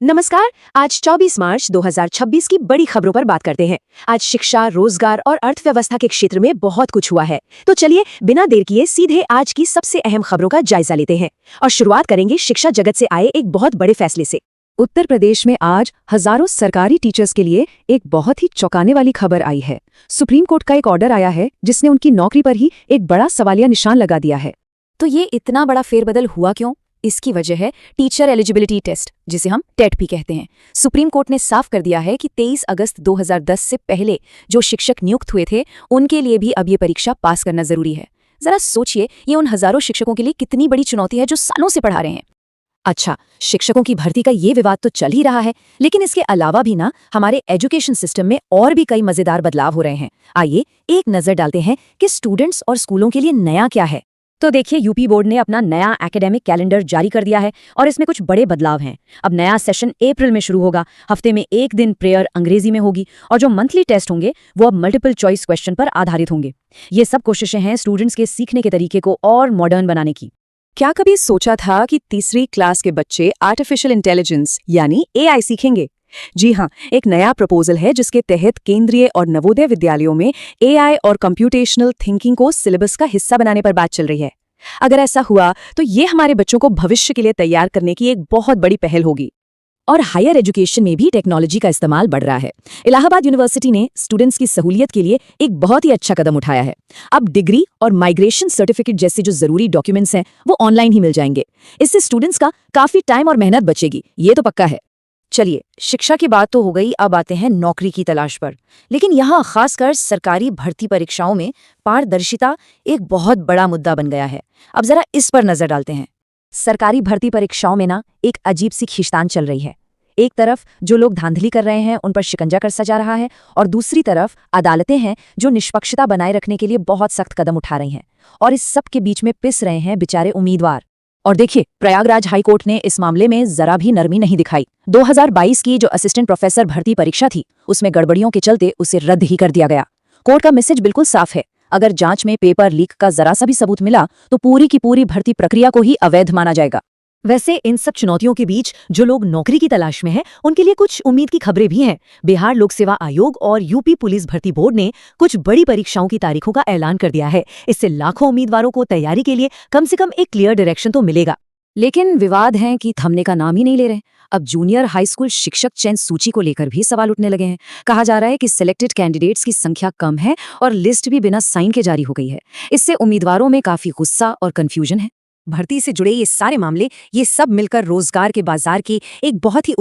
नमस्कार। आज 24 मार्च 2026 की बड़ी खबरों पर बात करते हैं। आज शिक्षा, रोजगार और अर्थव्यवस्था के क्षेत्र में बहुत कुछ हुआ है। तो चलिए बिना देर किए सीधे आज की सबसे अहम खबरों का जायजा लेते हैं और शुरुआत करेंगे शिक्षा जगत से आए एक बहुत बड़े फैसले से। उत्तर प्रदेश में आज हजारों सरकारी टीचर्स के लिए एक बहुत ही चौंकाने वाली खबर आई है। सुप्रीम कोर्ट का एक ऑर्डर आया है जिसने उनकी नौकरी पर ही एक बड़ा सवालिया निशान लगा दिया है। तो ये इतना बड़ा फेरबदल हुआ क्यों? इसकी वजह है टीचर एलिजिबिलिटी टेस्ट, जिसे हम टेट भी कहते हैं। सुप्रीम कोर्ट ने साफ कर दिया है कि 23 अगस्त 2010 से पहले जो शिक्षक नियुक्त हुए थे उनके लिए भी अब ये परीक्षा पास करना जरूरी है। जरा सोचिए, ये उन हजारों शिक्षकों के लिए कितनी बड़ी चुनौती है जो सालों से पढ़ा रहे हैं। अच्छा, शिक्षकों की भर्ती का ये विवाद तो चल ही रहा है, लेकिन इसके अलावा भी ना हमारे एजुकेशन सिस्टम में और भी कई मजेदार बदलाव हो रहे हैं। आइए एक नजर डालते हैं कि स्टूडेंट्स और स्कूलों के लिए नया क्या है। तो देखिए, यूपी बोर्ड ने अपना नया एकेडमिक कैलेंडर जारी कर दिया है और इसमें कुछ बड़े बदलाव हैं। अब नया सेशन अप्रैल में शुरू होगा। हफ्ते में एक दिन प्रेयर अंग्रेजी में होगी और जो मंथली टेस्ट होंगे वो अब मल्टीपल चॉइस क्वेश्चन पर आधारित होंगे। ये सब कोशिशें हैं स्टूडेंट्स के सीखने के तरीके को और मॉडर्न बनाने की। क्या कभी सोचा था कि तीसरी क्लास के बच्चे आर्टिफिशियल इंटेलिजेंस यानी एआई सीखेंगे? जी हाँ, एक नया प्रपोजल है जिसके तहत केंद्रीय और नवोदय विद्यालयों में एआई और कंप्यूटेशनल थिंकिंग को सिलेबस का हिस्सा बनाने पर बात चल रही है। अगर ऐसा हुआ तो ये हमारे बच्चों को भविष्य के लिए तैयार करने की एक बहुत बड़ी पहल होगी। और हायर एजुकेशन में भी टेक्नोलॉजी का इस्तेमाल बढ़ रहा है। इलाहाबाद यूनिवर्सिटी ने स्टूडेंट्स की सहूलियत के लिए एक बहुत ही अच्छा कदम उठाया है। अब डिग्री और माइग्रेशन सर्टिफिकेट जैसे जो जरूरी डॉक्यूमेंट्स हैं वो ऑनलाइन ही मिल जाएंगे। इससे स्टूडेंट्स का काफी टाइम और मेहनत बचेगी, ये तो पक्का है। चलिए, शिक्षा की बात तो हो गई, अब आते हैं नौकरी की तलाश पर। लेकिन यहाँ खासकर सरकारी भर्ती परीक्षाओं में पारदर्शिता एक बहुत बड़ा मुद्दा बन गया है। अब जरा इस पर नजर डालते हैं। सरकारी भर्ती परीक्षाओं में ना एक अजीब सी खींचतान चल रही है। एक तरफ जो लोग धांधली कर रहे हैं उन पर शिकंजा कसा जा रहा है और दूसरी तरफ अदालतें हैं जो निष्पक्षता बनाए रखने के लिए बहुत सख्त कदम उठा रही हैं। और इस सब के बीच में पिस रहे हैं बेचारे उम्मीदवार। और देखिए, प्रयागराज हाईकोर्ट ने इस मामले में जरा भी नरमी नहीं दिखाई। 2022 की जो असिस्टेंट प्रोफेसर भर्ती परीक्षा थी उसमें गड़बड़ियों के चलते उसे रद्द ही कर दिया गया। कोर्ट का मैसेज बिल्कुल साफ है, अगर जांच में पेपर लीक का जरा सा भी सबूत मिला तो पूरी की पूरी भर्ती प्रक्रिया को ही अवैध माना जाएगा। वैसे इन सब चुनौतियों के बीच जो लोग नौकरी की तलाश में हैं उनके लिए कुछ उम्मीद की खबरें भी हैं। बिहार लोक सेवा आयोग और यूपी पुलिस भर्ती बोर्ड ने कुछ बड़ी परीक्षाओं की तारीखों का ऐलान कर दिया है। इससे लाखों उम्मीदवारों को तैयारी के लिए कम से कम एक क्लियर डायरेक्शन तो मिलेगा। लेकिन विवाद हैं कि थमने का नाम ही नहीं ले रहे। अब जूनियर हाई स्कूल शिक्षक चयन सूची को लेकर भी सवाल उठने लगे हैं। कहा जा रहा है कि सिलेक्टेड कैंडिडेट्स की संख्या कम है और लिस्ट भी बिना साइन के जारी हो गई है। इससे उम्मीदवारों में काफी गुस्सा और कंफ्यूजन है। भर्ती से जुड़े ये सारे मामले, ये सब मिलकर रोजगार के बाजार की एक बहुत ही